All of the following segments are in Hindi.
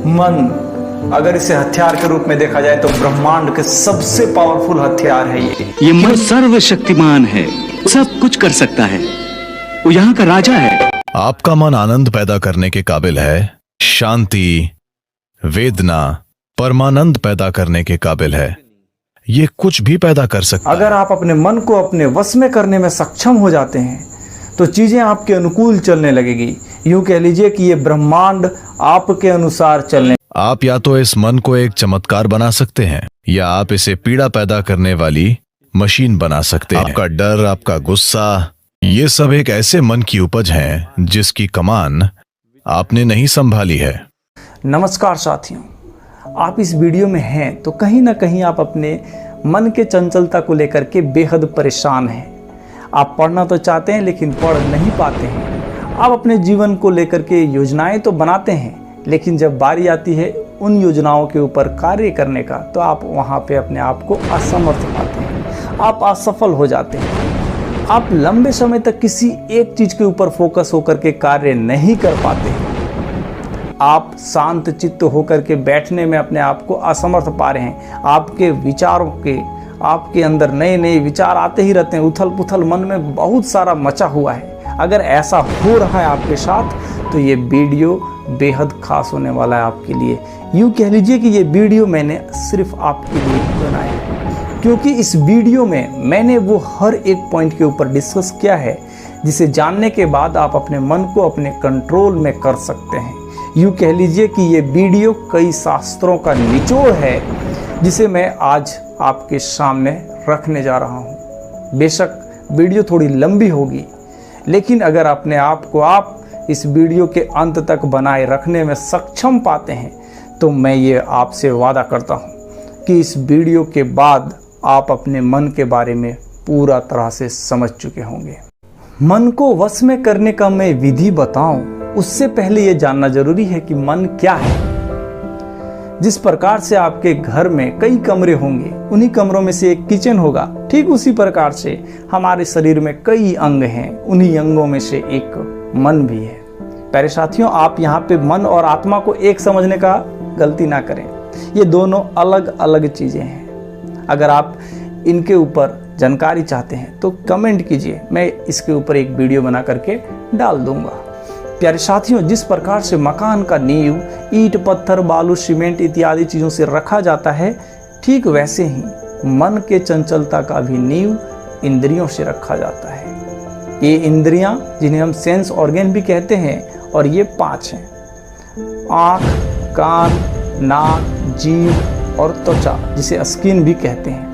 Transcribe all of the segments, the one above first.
मन, अगर इसे हथियार के रूप में देखा जाए तो ब्रह्मांड के सबसे पावरफुल हथियार है ये मन सर्वशक्तिमान है, सब कुछ कर सकता है, वो यहाँ का राजा है। आपका मन आनंद पैदा करने के काबिल है, शांति, वेदना, परमानंद पैदा करने के काबिल है। ये कुछ भी पैदा कर सकता है। अगर आप अपने मन को अपने वश में करने में सक्षम हो जाते हैं तो चीजें आपके अनुकूल चलने लगेगी। यूं कह लीजिए कि ये ब्रह्मांड आपके अनुसार चलने। आप या तो इस मन को एक चमत्कार बना सकते हैं या आप इसे पीड़ा पैदा करने वाली मशीन बना सकते हैं। आपका डर, आपका गुस्सा, ये सब एक ऐसे मन की उपज है जिसकी कमान आपने नहीं संभाली है। नमस्कार साथियों, आप इस वीडियो में हैं तो कहीं ना कहीं आप अपने मन के चंचलता को लेकर के बेहद परेशान हैं। आप पढ़ना तो चाहते हैं लेकिन पढ़ नहीं पाते हैं। आप अपने जीवन को लेकर के योजनाएं तो बनाते हैं लेकिन जब बारी आती है उन योजनाओं के ऊपर कार्य करने का तो आप वहां पे अपने आप को असमर्थ पाते हैं, आप असफल हो जाते हैं। आप लंबे समय तक किसी एक चीज के ऊपर फोकस होकर के कार्य नहीं कर पाते हैं। आप शांत चित्त होकर के बैठने में अपने आप को असमर्थ पा रहे हैं। आपके विचारों के आपके अंदर नए नए विचार आते ही रहते हैं, उथल पुथल मन में बहुत सारा मचा हुआ है। अगर ऐसा हो रहा है आपके साथ तो ये वीडियो बेहद खास होने वाला है आपके लिए। यूँ कह लीजिए कि ये वीडियो मैंने सिर्फ आपके लिए ही बनाया है, क्योंकि इस वीडियो में मैंने वो हर एक पॉइंट के ऊपर डिस्कस किया है जिसे जानने के बाद आप अपने मन को अपने कंट्रोल में कर सकते हैं। यूँ कह लीजिए कि ये वीडियो कई शास्त्रों का निचोड़ है जिसे मैं आज आपके सामने रखने जा रहा हूँ। बेशक वीडियो थोड़ी लंबी होगी लेकिन अगर अपने आप को आप इस वीडियो के अंत तक बनाए रखने में सक्षम पाते हैं तो मैं ये आपसे वादा करता हूँ कि इस वीडियो के बाद आप अपने मन के बारे में पूरा तरह से समझ चुके होंगे। मन को वश में करने का मैं विधि बताऊं उससे पहले ये जानना जरूरी है कि मन क्या है। जिस प्रकार से आपके घर में कई कमरे होंगे, उन्हीं कमरों में से एक किचन होगा, ठीक उसी प्रकार से हमारे शरीर में कई अंग हैं, उन्हीं अंगों में से एक मन भी है। प्यारे साथियों, आप यहाँ पे मन और आत्मा को एक समझने का गलती ना करें, ये दोनों अलग अलग चीजें हैं। अगर आप इनके ऊपर जानकारी चाहते हैं तो कमेंट कीजिए, मैं इसके ऊपर एक वीडियो बना करके डाल दूंगा। प्यारे साथियों, जिस प्रकार से मकान का नींव ईंट, पत्थर, बालू, सीमेंट इत्यादि चीज़ों से रखा जाता है, ठीक वैसे ही मन के चंचलता का भी नींव इंद्रियों से रखा जाता है। ये इंद्रियां जिन्हें हम सेंस ऑर्गन भी कहते हैं और ये 5 हैं: आँख, कान, नाक, जीभ और त्वचा जिसे स्किन भी कहते हैं।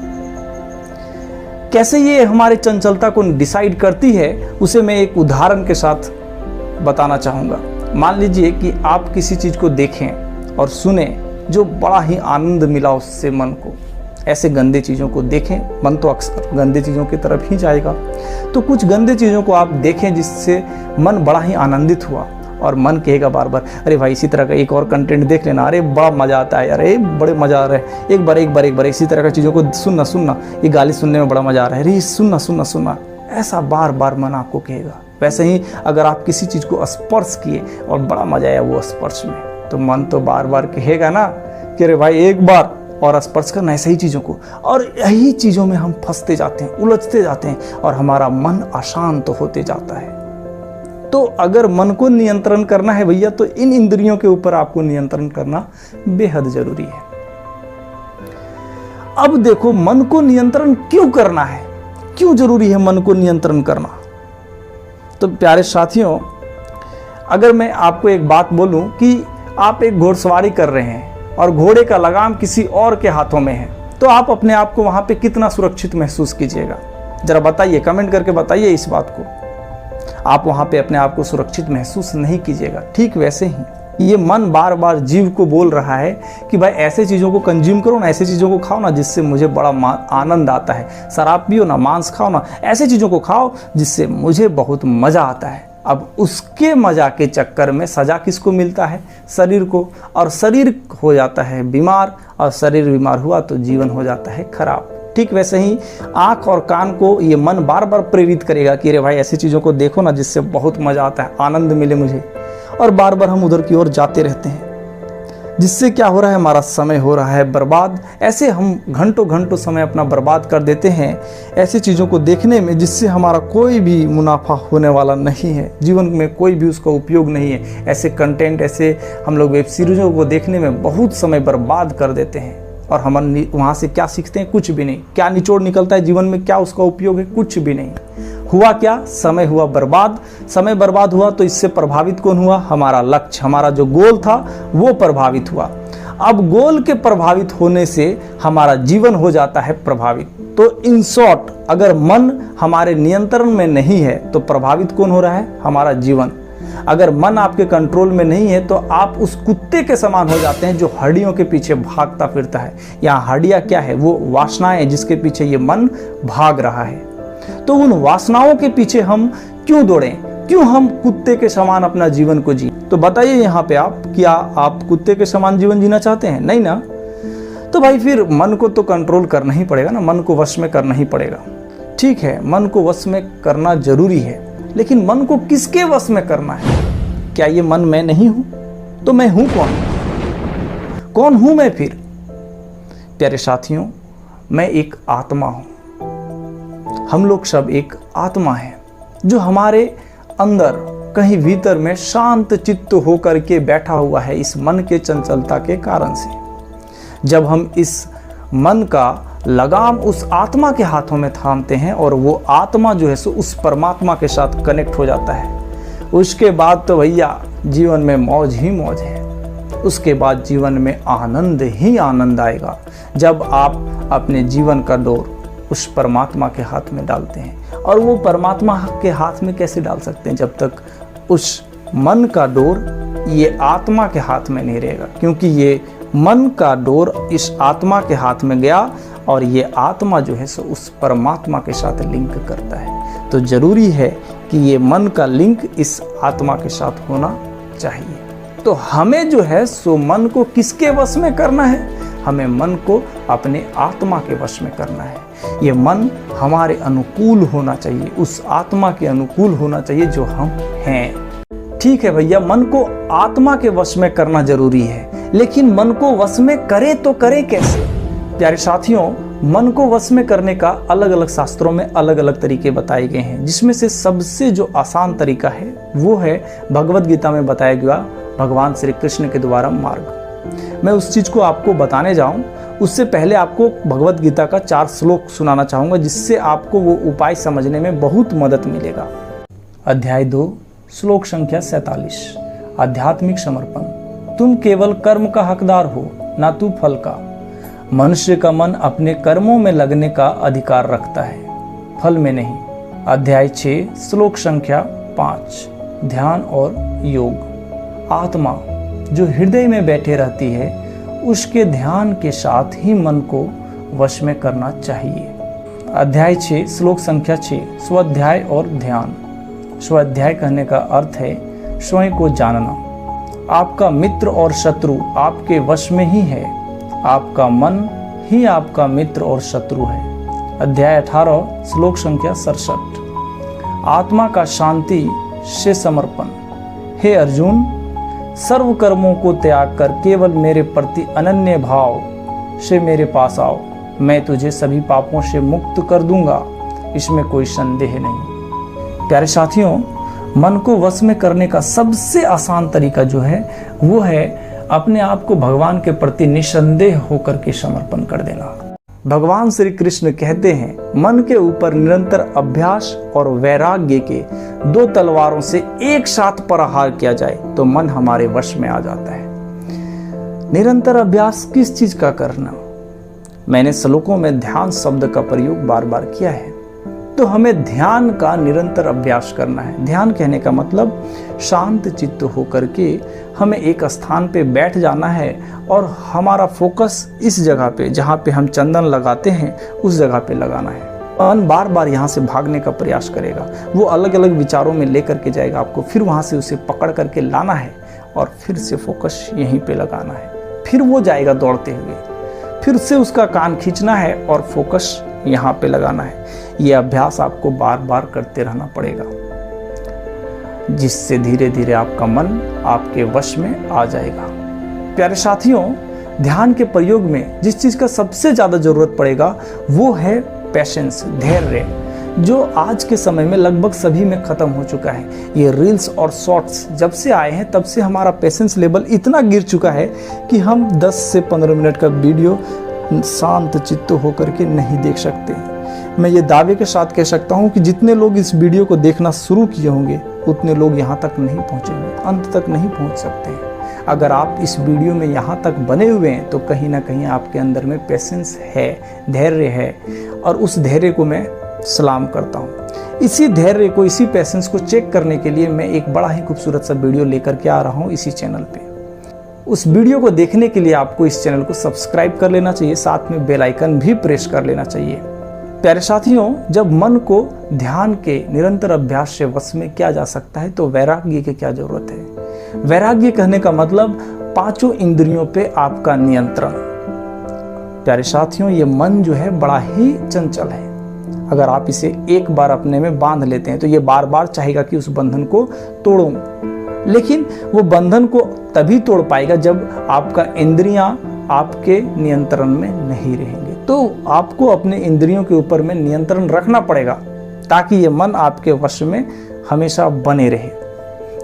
कैसे ये हमारे चंचलता को डिसाइड करती है उसे मैं एक उदाहरण के साथ बताना चाहूँगा। मान लीजिए कि आप किसी चीज़ को देखें और सुने जो बड़ा ही आनंद मिला उससे मन को। ऐसे गंदे चीज़ों को देखें, मन तो अक्सर गंदे चीज़ों की तरफ ही जाएगा, तो कुछ गंदे चीज़ों को आप देखें जिससे मन बड़ा ही आनंदित हुआ और मन कहेगा बार बार, अरे भाई इसी तरह का एक और कंटेंट देख लेना, अरे बड़ा मज़ा आता है, अरे बड़े मज़ा आ रहा है, एक बार इसी तरह का चीज़ों को सुनना, ये गाली सुनने में बड़ा मज़ा आ रहा है, अरे सुनना, ऐसा बार बार मन आपको कहेगा। वैसे ही अगर आप किसी चीज़ को स्पर्श किए और बड़ा मजा आया वो स्पर्श में, तो मन तो बार बार कहेगा ना कि अरे भाई एक बार और स्पर्श करना ऐसे ही चीज़ों को। और यही चीज़ों में हम फंसते जाते हैं, उलझते जाते हैं और हमारा मन अशांत होते जाता है। तो अगर मन को नियंत्रण करना है भैया, तो इन इंद्रियों के ऊपर आपको नियंत्रण करना बेहद जरूरी है। अब देखो, मन को नियंत्रण क्यों करना है, क्यों जरूरी है मन को नियंत्रण करना। तो प्यारे साथियों, अगर मैं आपको एक बात बोलूं कि आप एक घोड़सवारी कर रहे हैं और घोड़े का लगाम किसी और के हाथों में है, तो आप अपने आप को वहां पे कितना सुरक्षित महसूस कीजिएगा? जरा बताइए, कमेंट करके बताइए इस बात को। आप वहां पे अपने आप को सुरक्षित महसूस नहीं कीजिएगा। ठीक वैसे ही ये मन बार बार जीव को बोल रहा है कि भाई ऐसे चीज़ों को कंज्यूम करो ना, ऐसे चीज़ों को खाओ ना जिससे मुझे बड़ा आनंद आता है, शराब पियो ना, मांस खाओ ना, ऐसे चीज़ों को खाओ जिससे मुझे बहुत मज़ा आता है। अब उसके मज़ा के चक्कर में सज़ा किसको मिलता है? शरीर को, और शरीर हो जाता है बीमार, और शरीर बीमार हुआ तो जीवन हो जाता है खराब। ठीक वैसे ही आँख और कान को ये मन बार बार प्रेरित करेगा कि अरे भाई ऐसी चीज़ों को देखो ना जिससे बहुत मज़ा आता है, आनंद मिले मुझे, और बार बार हम उधर की ओर जाते रहते हैं। जिससे क्या हो रहा है, हमारा समय हो रहा है बर्बाद। ऐसे हम घंटों घंटों समय अपना बर्बाद कर देते हैं ऐसी चीज़ों को देखने में जिससे हमारा कोई भी मुनाफा होने वाला नहीं है, जीवन में कोई भी उसका उपयोग नहीं है। ऐसे कंटेंट, ऐसे हम लोग वेब सीरीज़ों को देखने में बहुत समय बर्बाद कर देते हैं और हम वहाँ से क्या सीखते हैं? कुछ भी नहीं। क्या निचोड़ निकलता है जीवन में? क्या उसका उपयोग है? कुछ भी नहीं। हुआ क्या? समय हुआ बर्बाद। समय बर्बाद हुआ तो इससे प्रभावित कौन हुआ? हमारा लक्ष्य, हमारा जो गोल था वो प्रभावित हुआ। अब गोल के प्रभावित होने से हमारा जीवन हो जाता है प्रभावित। तो इन शॉर्ट, अगर मन हमारे नियंत्रण में नहीं है तो प्रभावित कौन हो रहा है? हमारा जीवन। अगर मन आपके कंट्रोल में नहीं है तो आप उस कुत्ते के समान हो जाते हैं जो हड्डियों के पीछे भागता फिरता है। यहाँ हड्डियाँ क्या है? वो वासनाएं जिसके पीछे ये मन भाग रहा है। तो उन वासनाओं के पीछे हम क्यों दौड़ें? क्यों हम कुत्ते के समान अपना जीवन को जी? तो बताइए यहाँ पे आप, क्या आप कुत्ते के समान जीवन जीना चाहते हैं? नहीं ना। तो भाई फिर मन को तो कंट्रोल करना ही पड़ेगा ना, मन को वश में करना ही पड़ेगा। ठीक है, मन को वश में करना जरूरी है, लेकिन मन को किसके वश में करना है? क्या ये मन मैं नहीं हूं? तो मैं हूं कौन? कौन हूं मैं फिर? प्यारे साथियों, मैं एक आत्मा हूं। हम लोग सब एक आत्मा है जो हमारे अंदर कहीं भीतर में शांत चित्त होकर के बैठा हुआ है इस मन के चंचलता के कारण से। जब हम इस मन का लगाम उस आत्मा के हाथों में थामते हैं और वो आत्मा जो है सो उस परमात्मा के साथ कनेक्ट हो जाता है, उसके बाद तो भैया जीवन में मौज ही मौज है। उसके बाद जीवन में आनंद ही आनंद आएगा जब आप अपने जीवन का डोर उस परमात्मा के हाथ में डालते हैं। और वो परमात्मा के हाथ में कैसे डाल सकते हैं? जब तक उस मन का डोर ये आत्मा के हाथ में नहीं रहेगा, क्योंकि ये मन का डोर इस आत्मा के हाथ में गया और ये आत्मा जो है सो उस परमात्मा के साथ लिंक करता है। तो जरूरी है कि ये मन का लिंक इस आत्मा के साथ होना चाहिए। तो हमें जो है सो मन को किसके वश में करना है? हमें मन को अपने आत्मा के वश में करना है। ये मन हमारे अनुकूल होना चाहिए, उस आत्मा के अनुकूल होना चाहिए जो हम हैं। ठीक है भैया, मन को आत्मा के वश में करना जरूरी है, लेकिन मन को वश में करे तो करे कैसे? प्यारे साथियों, मन को वश में करने का अलग अलग शास्त्रों में अलग अलग तरीके बताए गए हैं, जिसमें से सबसे जो आसान तरीका है वो है भगवद गीता में बताया गया भगवान श्री कृष्ण के द्वारा मार्ग। मैं उस चीज को आपको बताने जाऊं उससे पहले आपको भगवद गीता का 4 श्लोक सुनाना चाहूंगा, जिससे आपको वो उपाय समझने में बहुत मदद मिलेगा। अध्याय 2 श्लोक संख्या 47। आध्यात्मिक समर्पण। तुम केवल कर्म का हकदार हो, ना तू फल का। मनुष्य का मन अपने कर्मों में लगने का अधिकार रखता है, फल में नहीं। अध्याय 6 श्लोक संख्या 5। ध्यान और योग। आत्मा जो हृदय में बैठे रहती है उसके ध्यान के साथ ही मन को वश में करना चाहिए। अध्याय 6 श्लोक संख्या 6। स्वाध्याय और ध्यान। स्वाध्याय कहने का अर्थ है स्वयं को जानना। आपका मित्र और शत्रु आपके वश में ही है, आपका मन ही आपका मित्र और शत्रु है। अध्याय 18 श्लोक संख्या 67। आत्मा का शांति से समर्पण। हे अर्जुन, सर्व कर्मों को त्याग कर केवल मेरे प्रति अनन्य भाव से मेरे पास आओ, मैं तुझे सभी पापों से मुक्त कर दूंगा, इसमें कोई संदेह नहीं। प्यारे साथियों, मन को वश में करने का सबसे आसान तरीका जो है वो है अपने आप को भगवान के प्रति निसंदेह होकर के समर्पण कर देना। भगवान श्री कृष्ण कहते हैं, मन के ऊपर निरंतर अभ्यास और वैराग्य के 2 तलवारों से एक साथ प्रहार किया जाए तो मन हमारे वश में आ जाता है। निरंतर अभ्यास किस चीज का करना? मैंने श्लोकों में ध्यान शब्द का प्रयोग बार बार किया है। तो हमें ध्यान का निरंतर अभ्यास करना है। ध्यान कहने का मतलब शांत चित्त होकर के हमें एक स्थान पे बैठ जाना है और हमारा फोकस इस जगह पे जहाँ पे हम चंदन लगाते हैं उस जगह पे लगाना है। मन बार बार यहाँ से भागने का प्रयास करेगा, वो अलग अलग विचारों में लेकर के जाएगा आपको, फिर वहाँ से उसे पकड़ करके लाना है और फिर से फोकस यहीं पे लगाना है। फिर वो जाएगा दौड़ते हुए, फिर से उसका कान खींचना है और फोकस यहाँ पे लगाना है। ये अभ्यास आपको बार बार करते रहना पड़ेगा, जिससे धीरे धीरे आपका मन आपके वश में आ जाएगा। प्यारे साथियों, ध्यान के प्रयोग में जिस चीज़ का सबसे ज़्यादा ज़रूरत पड़ेगा वो है पेशेंस, धैर्य, जो आज के समय में लगभग सभी में ख़त्म हो चुका है। ये रील्स और शॉर्ट्स जब से आए हैं तब से हमारा पेशेंस लेवल इतना गिर चुका है कि हम 10 से 15 मिनट का वीडियो शांत चित्त होकर के नहीं देख सकते। मैं ये दावे के साथ कह सकता हूँ कि जितने लोग इस वीडियो को देखना शुरू किए होंगे उतने लोग यहाँ तक नहीं पहुँचेंगे, अंत तक नहीं पहुँच सकते हैं। अगर आप इस वीडियो में यहाँ तक बने हुए हैं तो कहीं ना कहीं आपके अंदर में पेशेंस है, धैर्य है, और उस धैर्य को मैं सलाम करता हूँ। इसी धैर्य को, इसी पेशेंस को चेक करने के लिए मैं एक बड़ा ही खूबसूरत सा वीडियो लेकर के आ रहा हूँ इसी चैनल पे। उस वीडियो को देखने के लिए आपको इस चैनल को सब्सक्राइब कर लेना चाहिए, साथ में बेल आइकन भी प्रेस कर लेना चाहिए। प्यारे साथियों, जब मन को ध्यान के निरंतर अभ्यास से वश में किया जा सकता है तो वैराग्य की क्या जरूरत है। वैराग्य कहने का मतलब 5 इंद्रियों पे आपका नियंत्रण। प्यारे साथियों, ये मन जो है बड़ा ही चंचल है। अगर आप इसे एक बार अपने में बांध लेते हैं तो ये बार बार चाहेगा कि उस बंधन को तोड़ो, लेकिन वो बंधन को तभी तोड़ पाएगा जब आपका इंद्रियां आपके नियंत्रण में नहीं रहेंगे। तो आपको अपने इंद्रियों के ऊपर में नियंत्रण रखना पड़ेगा ताकि ये मन आपके वश में हमेशा बने रहे।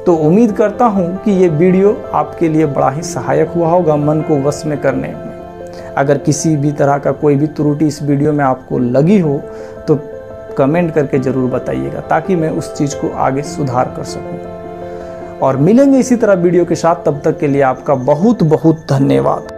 तो उम्मीद करता हूँ कि ये वीडियो आपके लिए बड़ा ही सहायक हुआ होगा मन को वश में करने में। अगर किसी भी तरह का कोई भी त्रुटि इस वीडियो में आपको लगी हो तो कमेंट करके ज़रूर बताइएगा ताकि मैं उस चीज़ को आगे सुधार कर सकूं। और मिलेंगे इसी तरह वीडियो के साथ, तब तक के लिए आपका बहुत बहुत धन्यवाद।